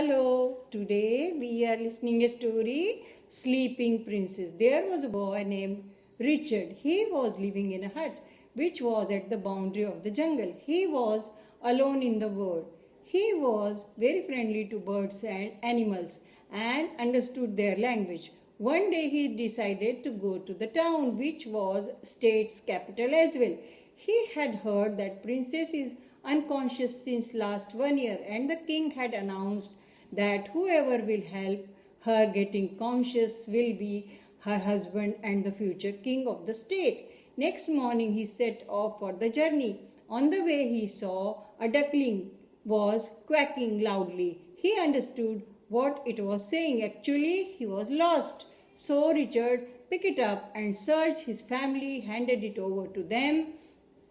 Hello, today we are listening a story, Sleeping Princess. There was a boy named Richard. He was living in a hut which was at the boundary of the jungle. He was alone in the world. He was very friendly to birds and animals and understood their language. One day he decided to go to the town which was state's capital as well. He had heard that princess is unconscious since last 1 year and the king had announced that whoever will help her getting conscious will be her husband and the future king of the state. Next morning he set off for the journey. On the way he saw a duckling was quacking loudly. He understood what it was saying. Actually, he was lost. So Richard picked it up and searched. His family handed it over to them.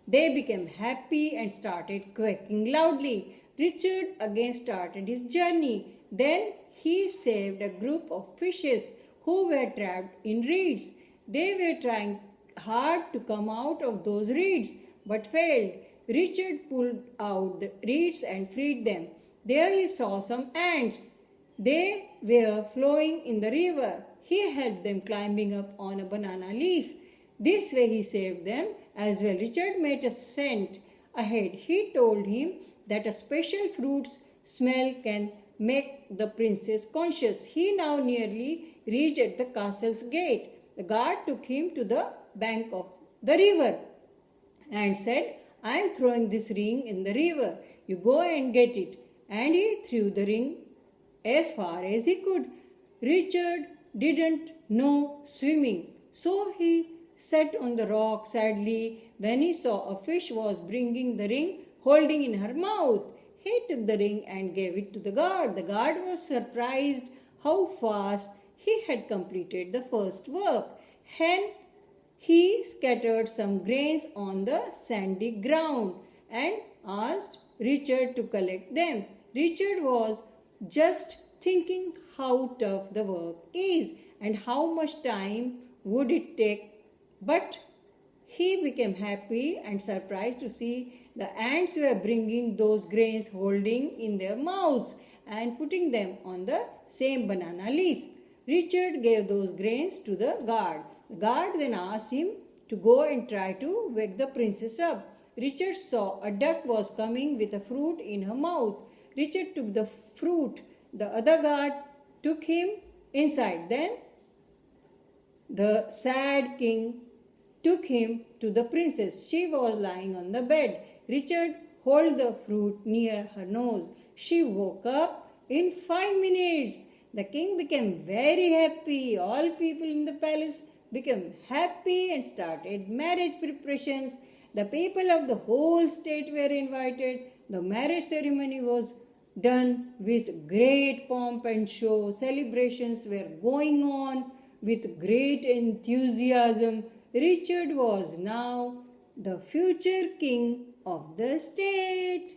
They became happy and started quacking loudly. Richard again started his journey. Then he saved a group of fishes who were trapped in reeds. They were trying hard to come out of those reeds but failed. Richard pulled out the reeds and freed them. There he saw some ants. They were flowing in the river. He helped them climbing up on a banana leaf. This way he saved them as well. Richard made a scent ahead. He told him that a special fruit's smell can make the princess conscious. He now nearly reached at the castle's gate. The guard took him to the bank of the river and said, "I am throwing this ring in the river. You go and get it." And he threw the ring as far as he could. Richard didn't know swimming, so he sat on the rock sadly when he saw a fish was bringing the ring holding in her mouth. He took the ring and gave it to the guard. The guard was surprised how fast he had completed the first work. Then he scattered some grains on the sandy ground and asked Richard to collect them. Richard was just thinking how tough the work is and how much time would it take, but he became happy and surprised to see the ants were bringing those grains holding in their mouths and putting them on the same banana leaf. Richard gave those grains to the guard. The guard then asked him to go and try to wake the princess up. Richard saw a duck was coming with a fruit in her mouth. Richard took the fruit. The other guard took him inside. Then the sad king took him to the princess. She was lying on the bed. Richard held the fruit near her nose. She woke up in 5 minutes. The king became very happy. All people in the palace became happy and started marriage preparations. The people of the whole state were invited. The marriage ceremony was done with great pomp and show. Celebrations were going on with great enthusiasm. Richard was now the future king of the state.